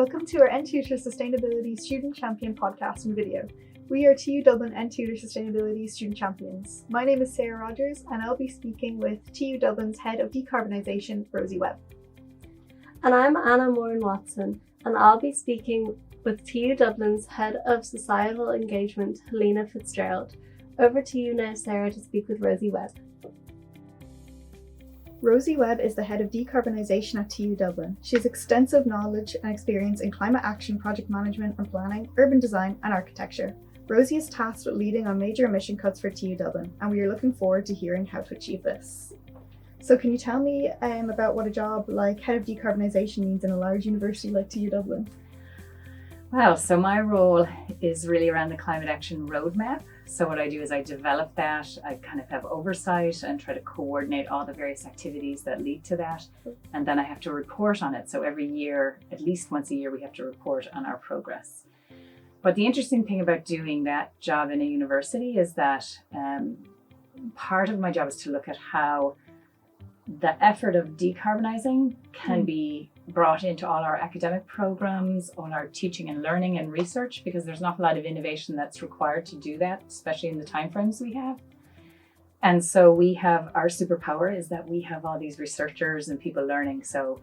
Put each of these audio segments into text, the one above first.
Welcome to our N-TUTOR Sustainability Student Champion podcast and video. We are TU Dublin N-TUTOR Sustainability Student Champions. My name is Sarah Rogers and I'll be speaking with TU Dublin's Head of Decarbonisation, Rosie Webb. And I'm Anna Moran Watson and I'll be speaking with TU Dublin's Head of Societal Engagement, Helena Fitzgerald. Over to you now, Sarah, to speak with Rosie Webb. Rosie Webb is the Head of Decarbonisation at TU Dublin. She has extensive knowledge and experience in climate action, project management and planning, urban design and architecture. Rosie is tasked with leading on major emission cuts for TU Dublin, and we are looking forward to hearing how to achieve this. So can you tell me about what a job like Head of Decarbonisation means in a large university like TU Dublin? Wow, so my role is really around the climate action roadmap. So what I do is I develop that, I kind of have oversight and try to coordinate all the various activities that lead to that. And then I have to report on it. So every year, at least once a year, we have to report on our progress. But the interesting thing about doing that job in a university is that part of my job is to look at how the effort of decarbonising can be brought into all our academic programs, all our teaching and learning and research, because there's not a lot of innovation that's required to do that, especially in the timeframes we have. And so we have, our superpower is that we have all these researchers and people learning. So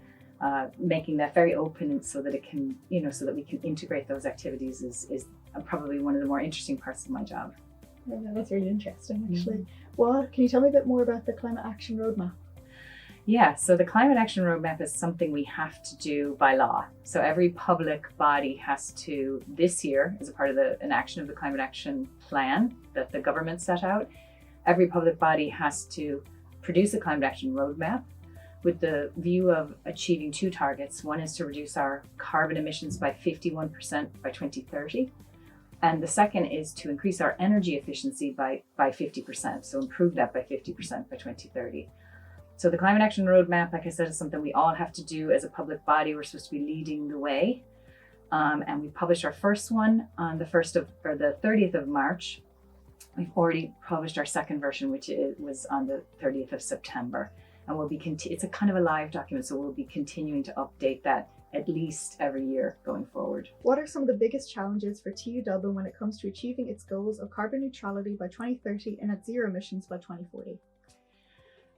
making that very open so that it can, so that we can integrate those activities is probably one of the more interesting parts of my job. Yeah, that's really interesting, actually. Well, can you tell me a bit more about the Climate Action Roadmap? Yeah, so the Climate Action Roadmap is something we have to do by law. So every public body has to, this year, as a part of an action of the Climate Action Plan that the government set out, every public body has to produce a Climate Action Roadmap with the view of achieving two targets. One is to reduce our carbon emissions by 51% by 2030. And the second is to increase our energy efficiency by 50%. So improve that by 50% by 2030. So the Climate Action Roadmap, like I said, is something we all have to do as a public body. We're supposed to be leading the way. And we published our first one on the 30th of March. We've already published our second version, which was on the 30th of September. And we'll be it's a kind of a live document, so we'll be continuing to update that at least every year going forward. What are some of the biggest challenges for TU Dublin when it comes to achieving its goals of carbon neutrality by 2030 and net zero emissions by 2040?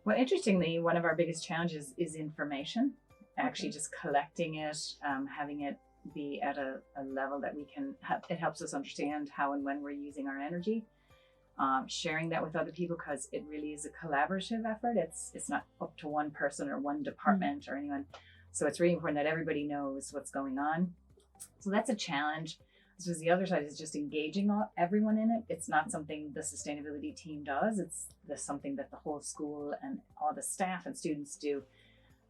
Well, interestingly, one of our biggest challenges is information, actually just collecting it, having it be at a level that we can, it helps us understand how and when we're using our energy, sharing that with other people, because it really is a collaborative effort. It's not up to one person or one department or anyone. So it's really important that everybody knows what's going on. So that's a challenge. So the other side is just engaging everyone in it. It's not something the sustainability team does. It's something that the whole school and all the staff and students do.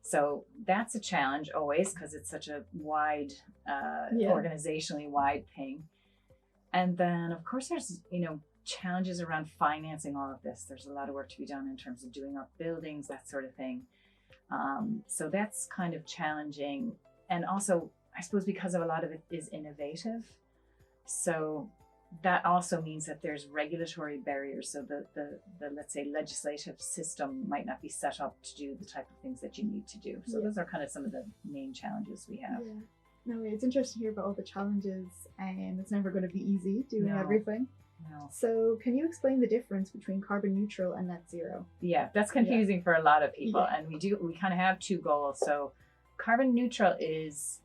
So that's a challenge always, because it's such a wide, organizationally wide thing. And then of course there's, challenges around financing all of this. There's a lot of work to be done in terms of doing up buildings, that sort of thing. So that's kind of challenging. And also, I suppose because of a lot of it is innovative. So that also means that there's regulatory barriers. So the let's say legislative system might not be set up to do the type of things that you need to do. So those are kind of some of the main challenges we have. Yeah. No, it's interesting to hear about all the challenges, and it's never going to be easy doing everything. No. So can you explain the difference between carbon neutral and net zero? Yeah, that's confusing for a lot of people. And we kind of have two goals. So carbon neutral is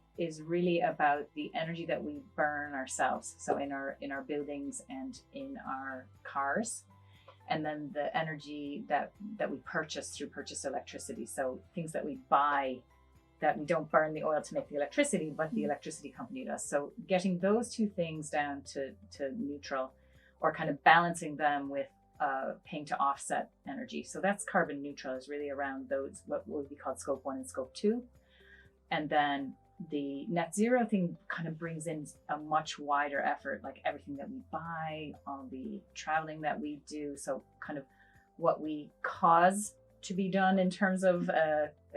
really about the energy that we burn ourselves. So in our buildings and in our cars, and then the energy that we purchase through purchased electricity. So things that we buy, that we don't burn the oil to make the electricity, but the electricity company does. So getting those two things down to neutral, or kind of balancing them with paying to offset energy. So that's carbon neutral, is really around those, what would be called scope 1 and scope 2. And then the net zero thing kind of brings in a much wider effort, like everything that we buy, all the traveling that we do. So kind of what we cause to be done in terms of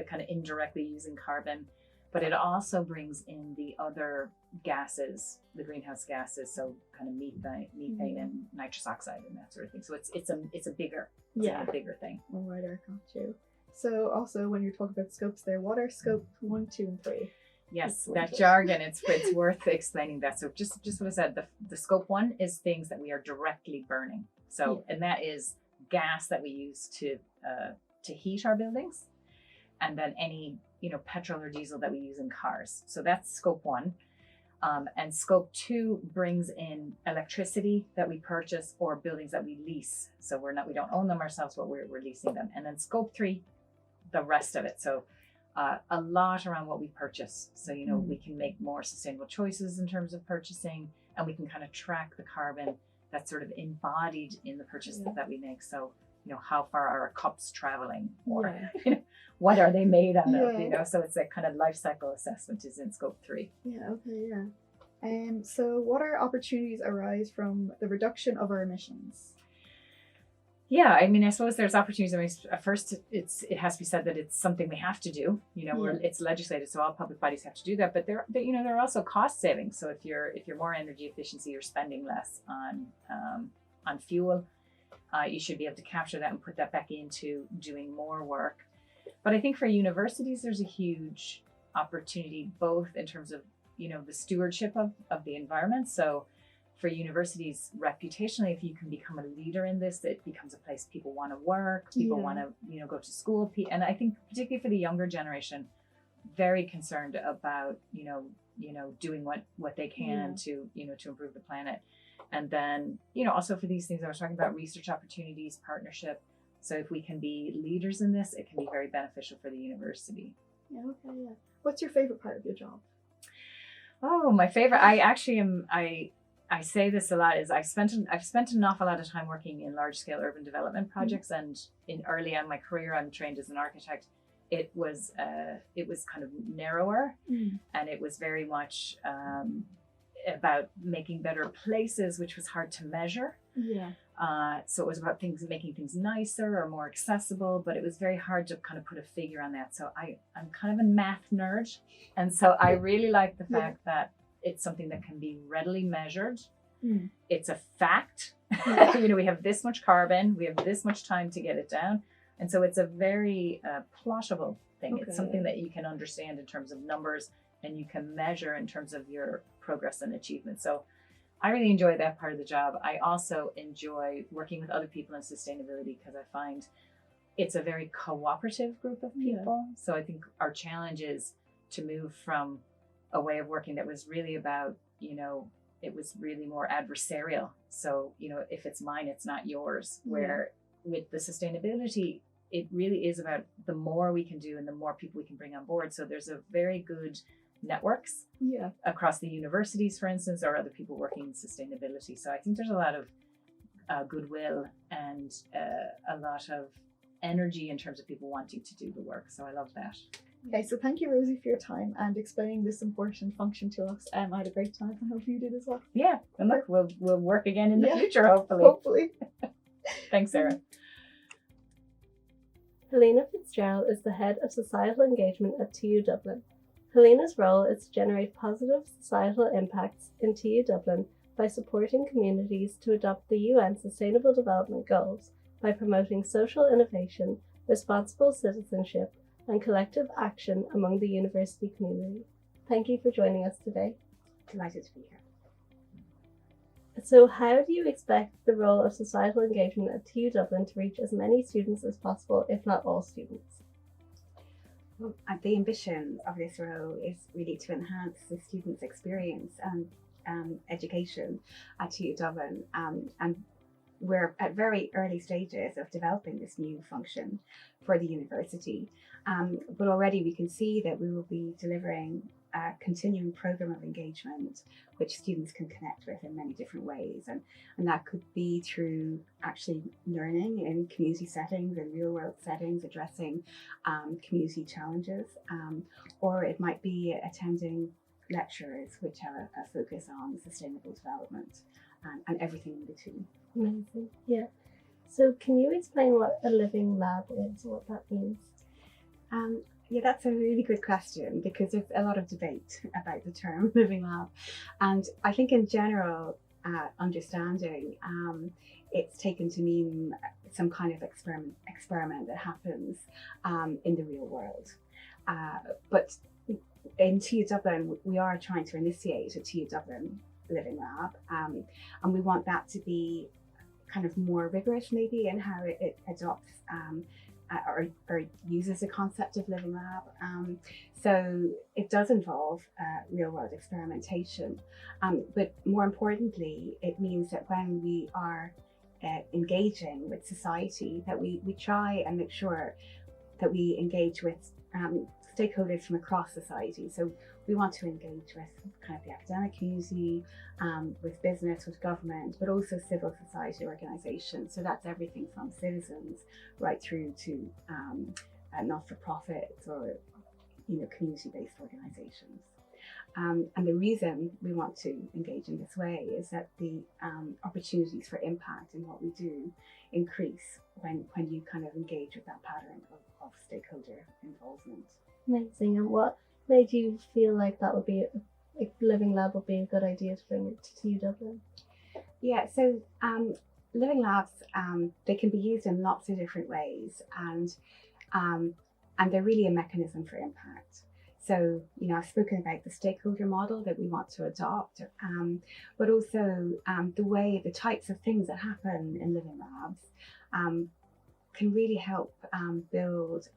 kind of indirectly using carbon, but it also brings in the other gases, the greenhouse gases, so kind of methane and nitrous oxide and that sort of thing. So it's a bigger thing. All right, I got you. So also when you're talking about scopes there, what are scope 1, 2, and 3? Yes, that jargon, it's worth explaining that. So just what I said, the scope 1 is things that we are directly burning. So, and that is gas that we use to heat our buildings, and then any, petrol or diesel that we use in cars. So that's scope 1. And scope 2 brings in electricity that we purchase or buildings that we lease. So we don't own them ourselves, but we're leasing them. And then scope 3, the rest of it. So a lot around what we purchase. So, we can make more sustainable choices in terms of purchasing, and we can kind of track the carbon that's sort of embodied in the purchase that we make. So, how far are our cups traveling, or what are they made out of, so it's that kind of life cycle assessment is in scope 3. Yeah, okay, yeah. So what are opportunities arise from the reduction of our emissions? Yeah, I suppose there's opportunities. First, it has to be said that it's something we have to do. It's legislated, so all public bodies have to do that. But there are also cost savings. So if you're more energy efficiency, you're spending less on fuel. You should be able to capture that and put that back into doing more work. But I think for universities, there's a huge opportunity, both in terms of the stewardship of the environment. So for universities, reputationally, if you can become a leader in this, it becomes a place people want to work, people want to go to school. And I think particularly for the younger generation, very concerned about doing what they can to to improve the planet. And then also for these things I was talking about, research opportunities, partnership. So if we can be leaders in this, it can be very beneficial for the university. Yeah, okay, yeah. What's your favorite part of your job? Oh, my favorite, I actually am, I say this a lot, is I've spent an awful lot of time working in large scale urban development projects. And in early on in my career, I'm trained as an architect. It was kind of narrower, and it was very much about making better places, which was hard to measure. Yeah. So it was about making things nicer or more accessible, but it was very hard to kind of put a figure on that. So I'm kind of a math nerd, and so I really like the fact that it's something that can be readily measured. It's a fact. We have this much carbon, we have this much time to get it down, and so it's a very plottable thing. It's something that you can understand in terms of numbers, and you can measure in terms of your progress and achievement. So I really enjoy that part of the job. I also enjoy working with other people in sustainability, because I find it's a very cooperative group of people. So I think our challenge is to move from a way of working that was really about, it was really more adversarial. So, if it's mine, it's not yours. Where with the sustainability, it really is about the more we can do and the more people we can bring on board. So there's a very good networks across the universities, for instance, or other people working in sustainability. So I think there's a lot of goodwill and a lot of energy in terms of people wanting to do the work. So I love that. Okay, so thank you, Rosie, for your time and explaining this important function to us. I had a great time, and hope you did as well. Yeah, and look, we'll work again in the future, hopefully. Hopefully. Thanks, Sarah. Helena Fitzgerald is the Head of Societal Engagement at TU Dublin. Helena's role is to generate positive societal impacts in TU Dublin by supporting communities to adopt the UN Sustainable Development Goals by promoting social innovation, responsible citizenship, and collective action among the university community. Thank you for joining us today. Delighted to be here. So how do you expect the role of societal engagement at TU Dublin to reach as many students as possible, if not all students? Well, the ambition of this role is really to enhance the students' experience and education at TU Dublin, and we're at very early stages of developing this new function for the university. But already we can see that we will be delivering a continuing program of engagement which students can connect with in many different ways. And that could be through actually learning in community settings and real world settings, addressing community challenges, or it might be attending lectures which have a focus on sustainable development and everything in between. Amazing, yeah. So can you explain what a living lab is, what that means? Yeah, that's a really good question, because there's a lot of debate about the term living lab. And I think in general understanding, it's taken to mean some kind of experiment that happens in the real world. But in TU Dublin, we are trying to initiate a TU Dublin Living Lab, and we want that to be kind of more rigorous maybe in how it adopts or uses the concept of living lab. So it does involve real world experimentation, but more importantly, it means that when we are engaging with society, that we try and make sure that we engage with stakeholders from across society. So we want to engage with kind of the academic community, with business, with government, but also civil society organisations. So that's everything from citizens right through to not-for-profits or community-based organisations. And the reason we want to engage in this way is that the opportunities for impact in what we do increase when you kind of engage with that pattern of stakeholder involvement. Amazing. And what made you feel like that would be a living lab would be a good idea to bring it to TU Dublin? Yeah, so living labs, they can be used in lots of different ways, and they're really a mechanism for impact. So, I've spoken about the stakeholder model that we want to adopt, but also the types of things that happen in living labs can really help build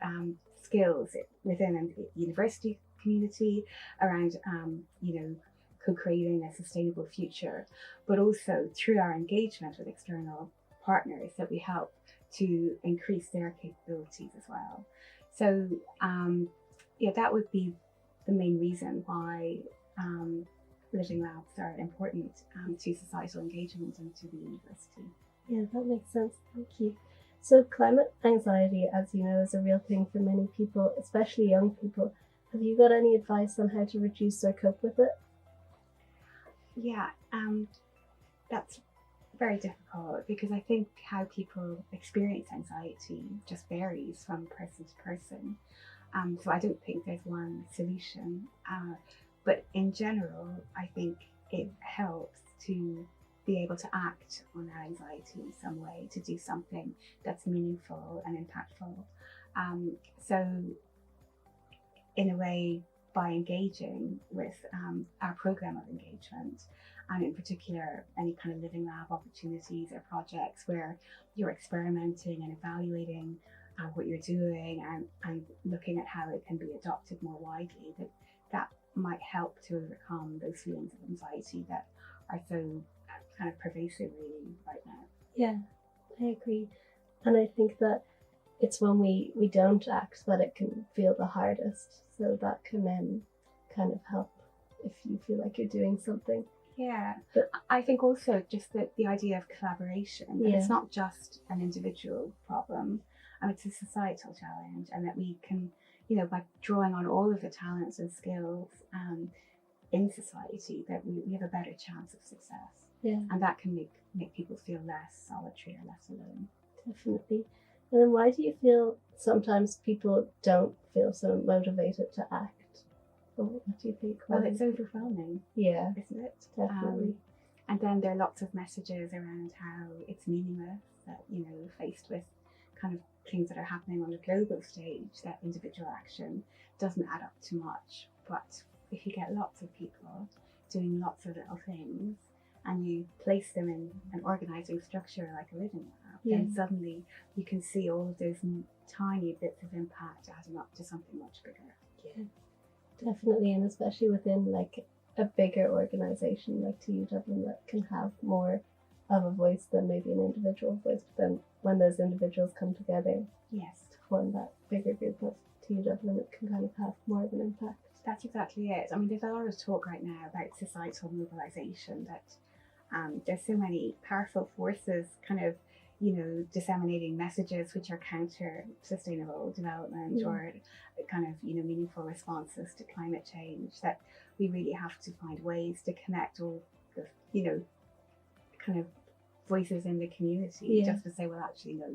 skills within a university community around, co-creating a sustainable future, but also through our engagement with external partners that we help to increase their capabilities as well. So, that would be the main reason why living labs are important to societal engagement and to the university. Yeah, that makes sense. Thank you. So climate anxiety, as you know, is a real thing for many people, especially young people. Have you got any advice on how to reduce or cope with it? Yeah, that's very difficult because I think how people experience anxiety just varies from person to person. So I don't think there's one solution, but in general, I think it helps to be able to act on our anxiety in some way, to do something that's meaningful and impactful. So in a way, by engaging with our programme of engagement, and in particular any kind of living lab opportunities or projects where you're experimenting and evaluating what you're doing and looking at how it can be adopted more widely, that might help to overcome those feelings of anxiety that are so kind of pervasive really right now. Yeah, I agree. And I think that it's when we don't act that it can feel the hardest. So that can kind of help if you feel like you're doing something. Yeah, but I think also just the idea of collaboration, that it's not just an individual problem, it's a societal challenge, and that we can, by drawing on all of the talents and skills in society, that we have a better chance of success. Yeah. And that can make people feel less solitary or less alone. Definitely. And then why do you feel sometimes people don't feel so motivated to act? Or what do you think? Well, it's overwhelming. Yeah. Isn't it? Definitely. And then there are lots of messages around how it's meaningless, that, faced with kind of things that are happening on a global stage, that individual action doesn't add up to much. But if you get lots of people doing lots of little things, and you place them in an organising structure like a living lab, then suddenly you can see all of those tiny bits of impact adding up to something much bigger. Yeah, definitely, and especially within like a bigger organisation like TU Dublin that can have more of a voice than maybe an individual voice. But then when those individuals come together, to form that bigger group of TU Dublin, it can kind of have more of an impact. That's exactly it. I mean, there's a lot of talk right now about societal mobilisation, that there's so many powerful forces kind of, disseminating messages which are counter sustainable development or kind of, meaningful responses to climate change, that we really have to find ways to connect all the, kind of voices in the community, just to say, well, actually, no,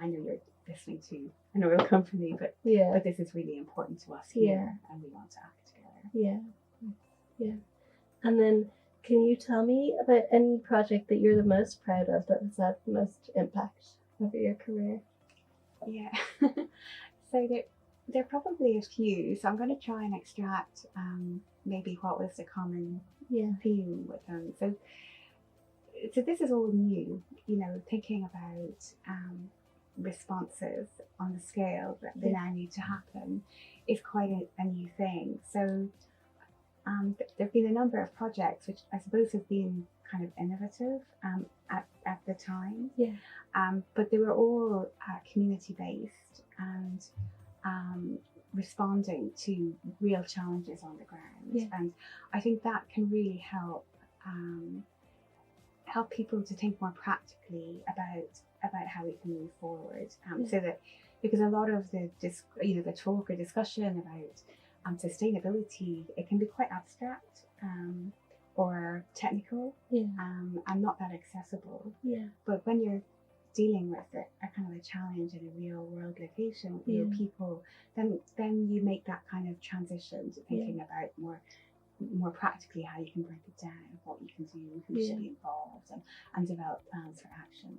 I know you're listening to an oil company, but this is really important to us here, and we want to act together. Yeah. And then, can you tell me about any project that you're the most proud of that has had the most impact over your career? Yeah. So there are probably a few, so I'm going to try and extract maybe what was the common theme with them. So this is all new, thinking about responses on the scale that they now need to happen is quite a new thing. So there have been a number of projects which I suppose have been kind of innovative at the time, but they were all community based and responding to real challenges on the ground, and I think that can really help people to think more practically about how we can move forward. So that, because a lot of the talk or discussion about sustainability, it can be quite abstract or technical and not that accessible. But when you're dealing with a kind of a challenge in a real world location with real people, then you make that kind of transition to thinking about more practically how you can break it down, what you can do, who should be involved, and develop plans for action.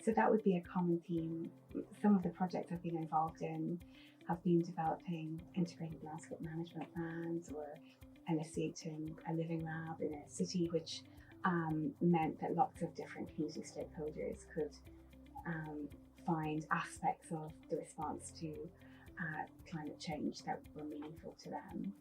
So that would be a common theme. Some of the projects I've been involved in have been developing integrated landscape management plans or initiating a living lab in a city, which meant that lots of different community stakeholders could find aspects of the response to climate change that were meaningful to them.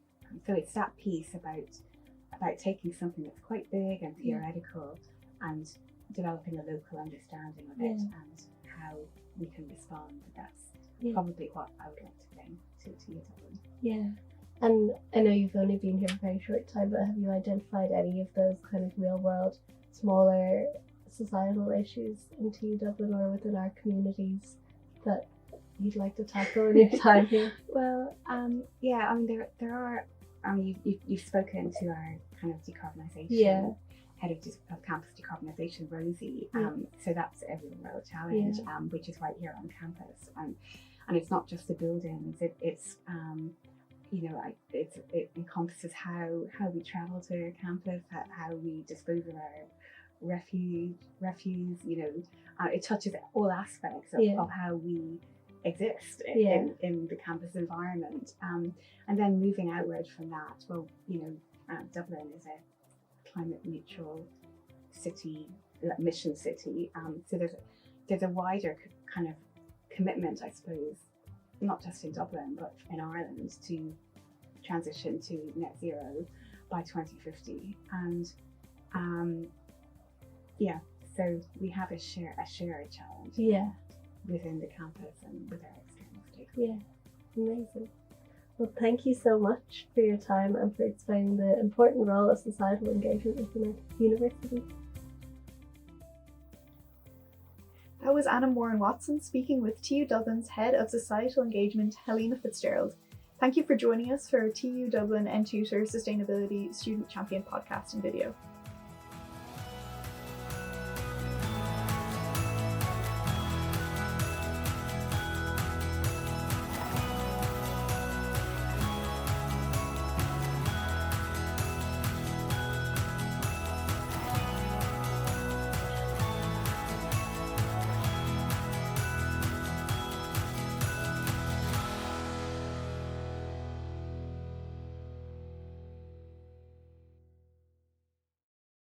So it's that piece about taking something that's quite big and theoretical and developing a local understanding of it and how we can respond. That's probably what I would like to bring to TU Dublin. Yeah. And I know you've only been here for a very short time, but have you identified any of those kind of real world, smaller societal issues in TU Dublin or within our communities that you'd like to tackle in your time here? Well, there are. You've spoken to our kind of decarbonisation head of campus decarbonisation, Rosie. So that's a real world challenge, which is right here on campus, and it's not just the buildings. It's it encompasses how we travel to campus, how we dispose of our refuse. It touches all aspects of how we exist in the campus environment, and then moving outward from that. Well, Dublin is a climate neutral city, mission city, so there's a wider kind of commitment, I suppose, not just in Dublin but in Ireland, to transition to net zero by 2050, and so we have a shared challenge within the campus and with our external stakeholders. Amazing. Well, thank you so much for your time and for explaining the important role of societal engagement within our university. That was Anna Moran Watson speaking with TU Dublin's Head of Societal Engagement, Helena Fitzgerald. Thank you for joining us for TU Dublin N-TUTOR Sustainability Student Champion podcast and video.